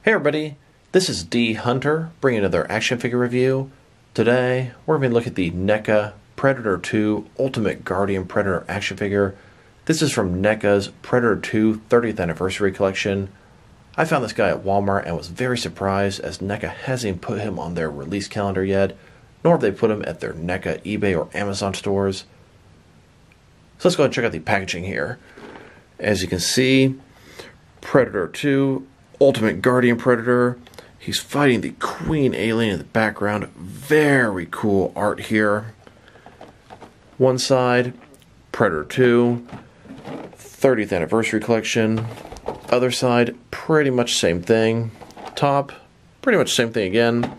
Hey everybody, this is D Hunter bringing another action figure review. Today we're going to look at the NECA Predator 2 Ultimate Guardian Predator action figure. This is from NECA's Predator 2 30th Anniversary Collection. I found this guy at Walmart and was very surprised as NECA hasn't put him on their release calendar yet, nor have they put him at their NECA eBay or Amazon stores. So let's go ahead and check out the packaging here. As you can see, Predator 2 Ultimate Guardian Predator. He's fighting the Queen Alien in the background. Very cool art here. One side, Predator 2, 30th Anniversary Collection. Other side, pretty much same thing. Top, pretty much same thing again.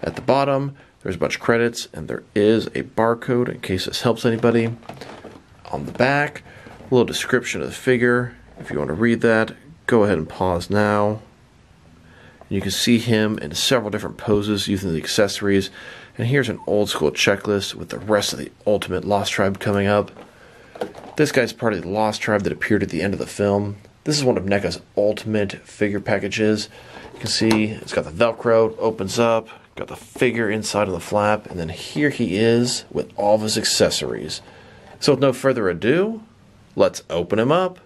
At the bottom, there's a bunch of credits, and there is a barcode in case this helps anybody. On the back, a little description of the figure. If you want to read that, go ahead and pause now. You can see him in several different poses using the accessories. And here's an old school checklist with the rest of the Ultimate Lost Tribe coming up. This guy's part of the Lost Tribe that appeared at the end of the film. This is one of NECA's ultimate figure packages. You can see it's got the Velcro, opens up, got the figure inside of the flap, and then here he is with all of his accessories. So with no further ado, let's open him up.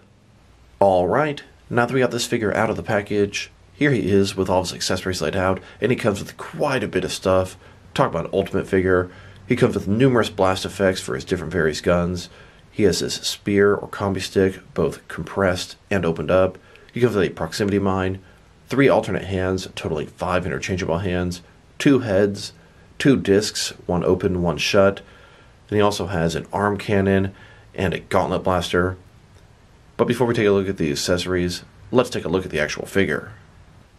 Alright, now that we got this figure out of the package, here he is with all his accessories laid out, and he comes with quite a bit of stuff. Talk about ultimate figure. He comes with numerous blast effects for his different various guns. He has his spear or combi stick, both compressed and opened up. He comes with a proximity mine, 3 alternate hands, totaling 5 interchangeable hands, 2 heads, 2 discs, one open, one shut. Then he also has an arm cannon and a gauntlet blaster. But before we take a look at the accessories, let's take a look at the actual figure.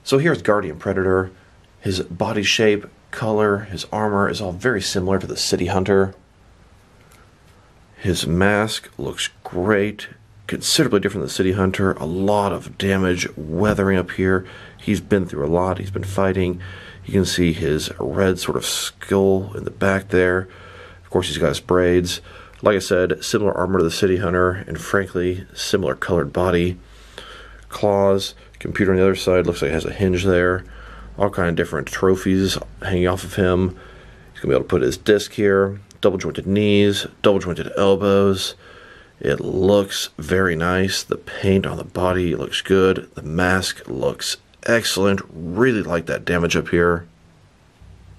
So here's Guardian Predator. His body shape, color, his armor is all very similar to the City Hunter. His mask looks great, considerably different than the City Hunter. A lot of damage, weathering up here. He's been through a lot, he's been fighting. You can see his red sort of skull in the back there. Of course he's got his braids. Like I said, similar armor to the City Hunter, and frankly, similar colored body. Claws, computer on the other side, looks like it has a hinge there. All kind of different trophies hanging off of him. He's going to be able to put his disc here. Double jointed knees, double jointed elbows. It looks very nice. The paint on the body looks good. The mask looks excellent. Really like that damage up here.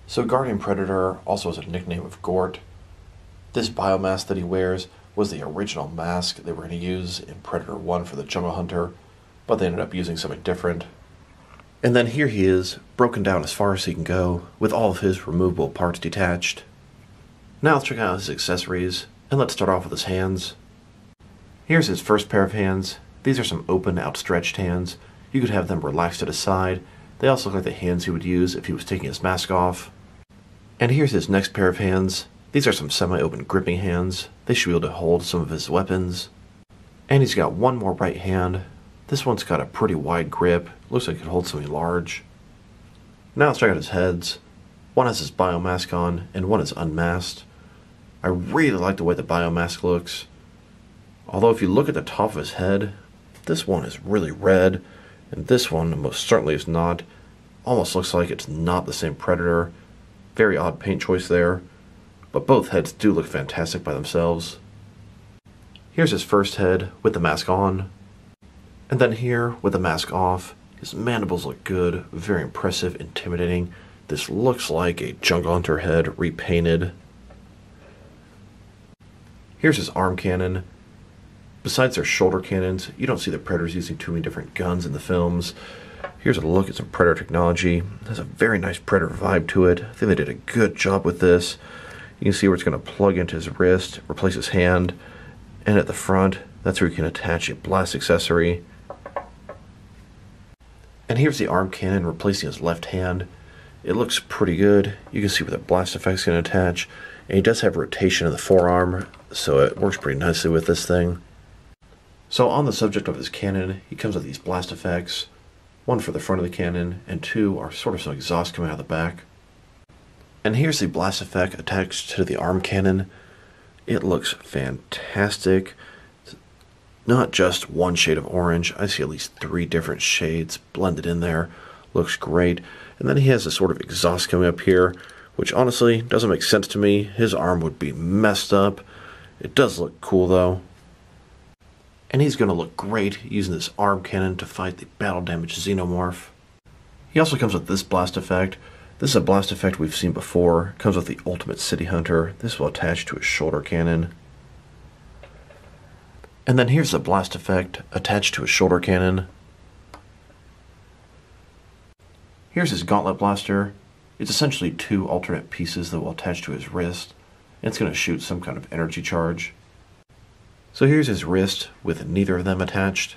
So Guardian Predator also has a nickname of Gort. This biomask that he wears was the original mask they were going to use in Predator 1 for the Jungle Hunter, but they ended up using something different. And then here he is, broken down as far as he can go, with all of his removable parts detached. Now let's check out his accessories, and let's start off with his hands. Here's his first pair of hands. These are some open, outstretched hands. You could have them relaxed to the side. They also look like the hands he would use if he was taking his mask off. And here's his next pair of hands. These are some semi-open gripping hands. They should be able to hold some of his weapons. And he's got one more right hand. This one's got a pretty wide grip. Looks like it could hold something large. Now let's check out his heads. One has his biomask on, and one is unmasked. I really like the way the biomask looks. Although if you look at the top of his head, this one is really red, and this one most certainly is not. Almost looks like it's not the same Predator. Very odd paint choice there. But both heads do look fantastic by themselves. Here's his first head with the mask on. And then here with the mask off. His mandibles look good, very impressive, intimidating. This looks like a Jungle Hunter head repainted. Here's his arm cannon. Besides their shoulder cannons, you don't see the Predators using too many different guns in the films. Here's a look at some Predator technology. It has a very nice Predator vibe to it. I think they did a good job with this. You can see where it's going to plug into his wrist, replace his hand, and at the front, that's where you can attach a blast accessory. And here's the arm cannon replacing his left hand. It looks pretty good. You can see where the blast effect's going to attach, and he does have rotation in the forearm, so it works pretty nicely with this thing. So on the subject of his cannon, he comes with these blast effects. One for the front of the cannon, and 2 are sort of some exhaust coming out of the back. And here's the blast effect attached to the arm cannon. It looks fantastic. Not just one shade of orange. I see at least 3 different shades blended in there. Looks great. And then he has this sort of exhaust coming up here, which honestly doesn't make sense to me. His arm would be messed up. It does look cool though. And he's going to look great using this arm cannon to fight the battle damage Xenomorph. He also comes with this blast effect. This is a blast effect we've seen before. It comes with the Ultimate City Hunter. This will attach to his shoulder cannon. And then here's the blast effect attached to his shoulder cannon. Here's his Gauntlet Blaster. It's essentially two alternate pieces that will attach to his wrist. And it's going to shoot some kind of energy charge. So here's his wrist with neither of them attached.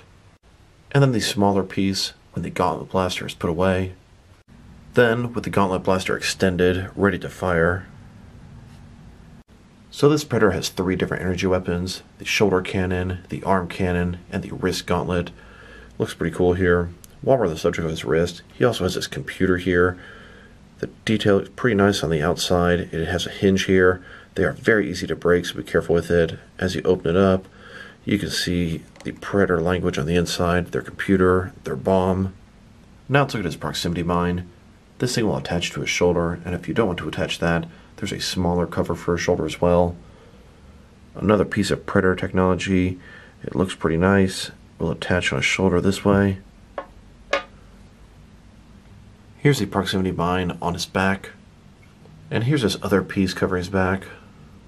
And then the smaller piece when the Gauntlet Blaster is put away. Then, with the Gauntlet Blaster extended, ready to fire. So this Predator has three different energy weapons: the shoulder cannon, the arm cannon, and the wrist gauntlet. Looks pretty cool here. While we're on the subject of his wrist, he also has this computer here. The detail is pretty nice on the outside. It has a hinge here. They are very easy to break, so be careful with it. As you open it up, you can see the Predator language on the inside, their computer, their bomb. Now let's look at his proximity mine. This thing will attach to his shoulder, and if you don't want to attach that, there's a smaller cover for his shoulder as well. Another piece of Predator technology. It looks pretty nice. Will attach on his shoulder this way. Here's the proximity mine on his back. And here's this other piece covering his back.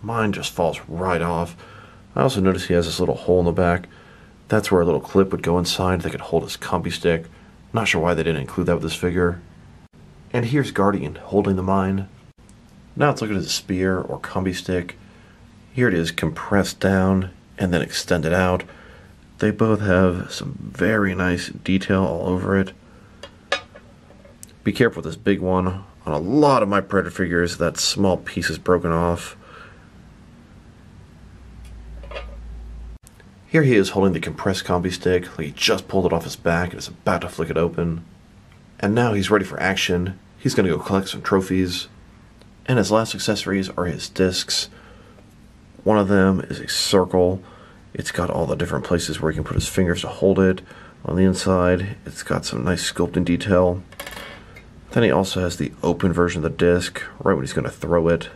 Mine just falls right off. I also noticed he has this little hole in the back. That's where a little clip would go inside that could hold his combi stick. Not sure why they didn't include that with this figure. And here's Guardian holding the mine. Now let's look at his spear or combi stick. Here it is compressed down and then extended out. They both have some very nice detail all over it. Be careful with this big one. On a lot of my Predator figures, that small piece is broken off. Here he is holding the compressed combi stick, like he just pulled it off his back and is about to flick it open. And now he's ready for action. He's going to go collect some trophies. And his last accessories are his discs. One of them is a circle. It's got all the different places where he can put his fingers to hold it. On the inside, it's got some nice sculpting detail. Then he also has the open version of the disc, right when he's going to throw it.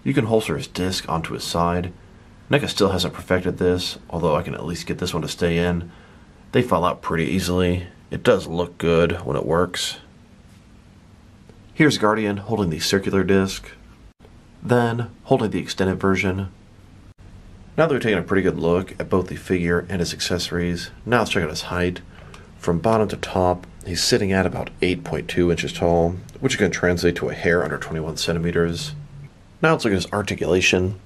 You can holster his disc onto his side. NECA still hasn't perfected this, although I can at least get this one to stay in. They fall out pretty easily. It does look good when it works. Here's Guardian holding the circular disc, then holding the extended version. Now that we've taken a pretty good look at both the figure and his accessories, now let's check out his height. From bottom to top, he's sitting at about 8.2 inches tall, which is going to translate to a hair under 21 centimeters. Now let's look at his articulation.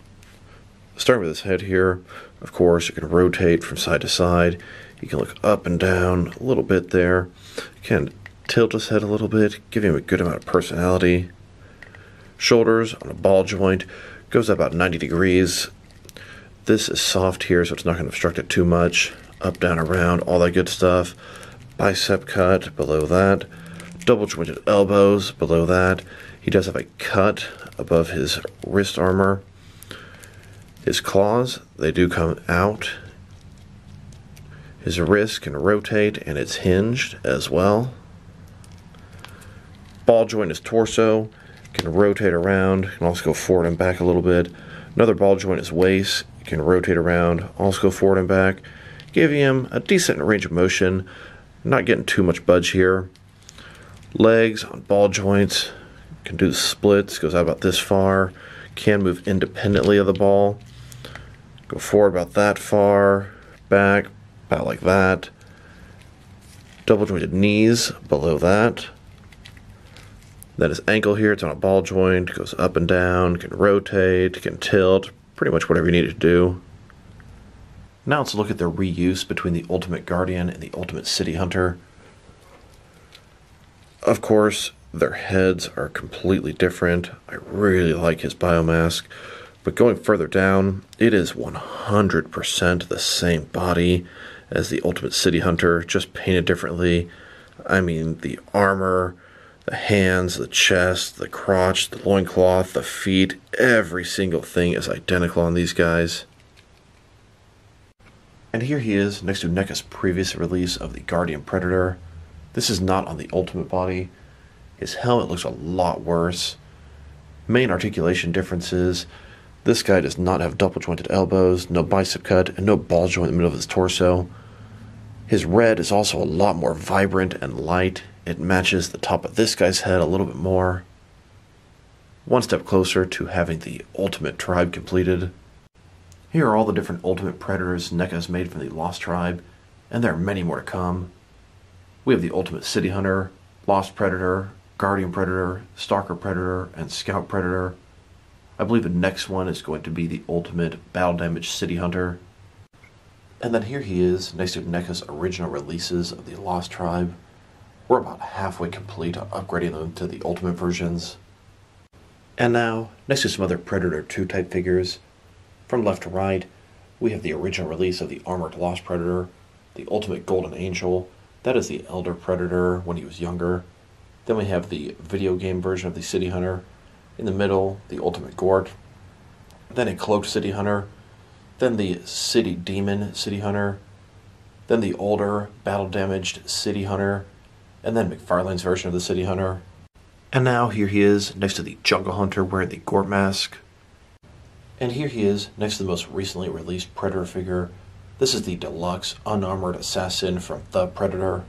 Starting with his head here, of course, you can rotate from side to side. You can look up and down a little bit there. You can tilt his head a little bit, give him a good amount of personality. Shoulders on a ball joint, goes about 90 degrees. This is soft here, so it's not going to obstruct it too much. Up, down, around, all that good stuff. Bicep cut below that. Double jointed elbows below that. He does have a cut above his wrist armor. His claws, they do come out. His wrist can rotate and it's hinged as well. Ball joint is torso, can rotate around, can also go forward and back a little bit. Another ball joint is waist, can rotate around, also go forward and back, giving him a decent range of motion, not getting too much budge here. Legs on ball joints, can do splits, goes out about this far, can move independently of the ball, go forward about that far, back about like that. Double jointed knees below that. Then his ankle here, it's on a ball joint, goes up and down, can rotate, can tilt, pretty much whatever you need it to do. Now let's look at the reuse between the Ultimate Guardian and the Ultimate City Hunter. Of course, their heads are completely different. I really like his biomask, but going further down, it is 100% the same body as the Ultimate City Hunter, just painted differently. I mean, the armor, the hands, the chest, the crotch, the loincloth, the feet, every single thing is identical on these guys. And here he is next to NECA's previous release of the Guardian Predator. This is not on the Ultimate body. His helmet looks a lot worse. Main articulation differences: this guy does not have double jointed elbows, no bicep cut, and no ball joint in the middle of his torso. His red is also a lot more vibrant and light. It matches the top of this guy's head a little bit more. One step closer to having the Ultimate Tribe completed. Here are all the different Ultimate Predators NECA has made from the Lost Tribe, and there are many more to come. We have the Ultimate City Hunter, Lost Predator, Guardian Predator, Stalker Predator, and Scout Predator. I believe the next one is going to be the Ultimate Battle Damage City Hunter. And then here he is next to NECA's original releases of the Lost Tribe. We're about halfway complete on upgrading them to the Ultimate versions. And now, next to some other Predator 2 type figures, from left to right, we have the original release of the Armored Lost Predator, the Ultimate Golden Angel. That is the Elder Predator when he was younger. Then we have the video game version of the City Hunter. In the middle, the Ultimate Gort. Then a Cloaked City Hunter. Then the City Demon City Hunter. Then the older, battle-damaged City Hunter. And then McFarlane's version of the City Hunter. And now here he is next to the Jungle Hunter wearing the Gort mask. And here he is next to the most recently released Predator figure. This is the Deluxe Unarmored Assassin from The Predator.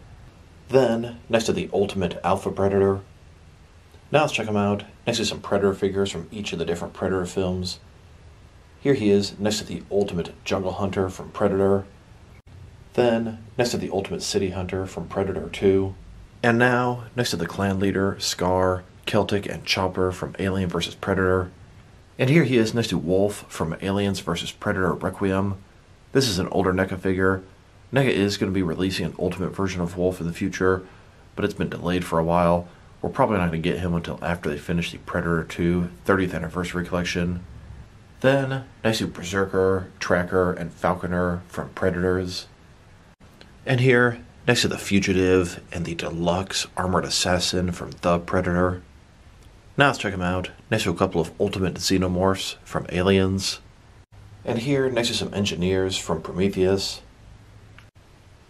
Then, next to the Ultimate Alpha Predator. Now let's check him out next to some Predator figures from each of the different Predator films. Here he is next to the Ultimate Jungle Hunter from Predator. Then, next to the Ultimate City Hunter from Predator 2. And now, next to the Clan Leader, Scar, Celtic, and Chopper from Alien vs. Predator. And here he is next to Wolf from Aliens vs. Predator Requiem. This is an older NECA figure. NECA is going to be releasing an Ultimate version of Wolf in the future, but it's been delayed for a while. We're probably not going to get him until after they finish the Predator 2 30th Anniversary Collection. Then, next to Berserker, Tracker, and Falconer from Predators. And here, next to the Fugitive and the Deluxe Armored Assassin from The Predator. Now let's check him out next to a couple of Ultimate Xenomorphs from Aliens. And here, next to some Engineers from Prometheus.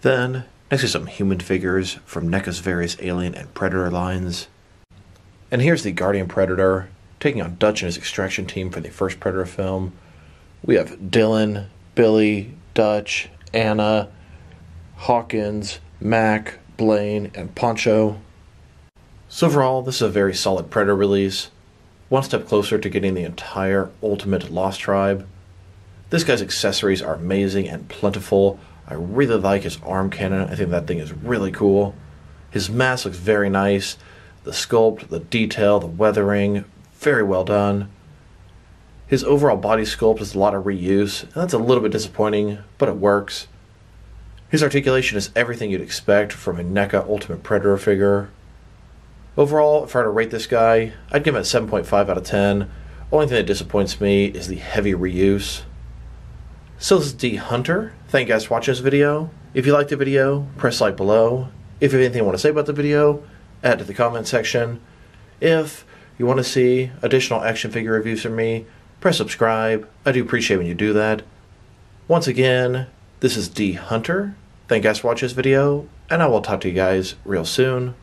Then, next to some human figures from NECA's various Alien and Predator lines. And here's the Guardian Predator, taking on Dutch and his extraction team for the first Predator film. We have Dylan, Billy, Dutch, Anna, Hawkins, Mac, Blaine, and Poncho. So overall, this is a very solid Predator release. One step closer to getting the entire Ultimate Lost Tribe. This guy's accessories are amazing and plentiful. I really like his arm cannon. I think that thing is really cool. His mask looks very nice. The sculpt, the detail, the weathering, very well done. His overall body sculpt is a lot of reuse, and that's a little bit disappointing, but it works. His articulation is everything you'd expect from a NECA Ultimate Predator figure. Overall, if I were to rate this guy, I'd give him a 7.5 out of 10. Only thing that disappoints me is the heavy reuse. So this is D Hunter. Thank you guys for watching this video. If you liked the video, press like below. If you have anything you want to say about the video, add it to the comment section. If you want to see additional action figure reviews from me, press subscribe. I do appreciate when you do that. Once again, this is D Hunter. Thank you guys for watching this video, and I will talk to you guys real soon.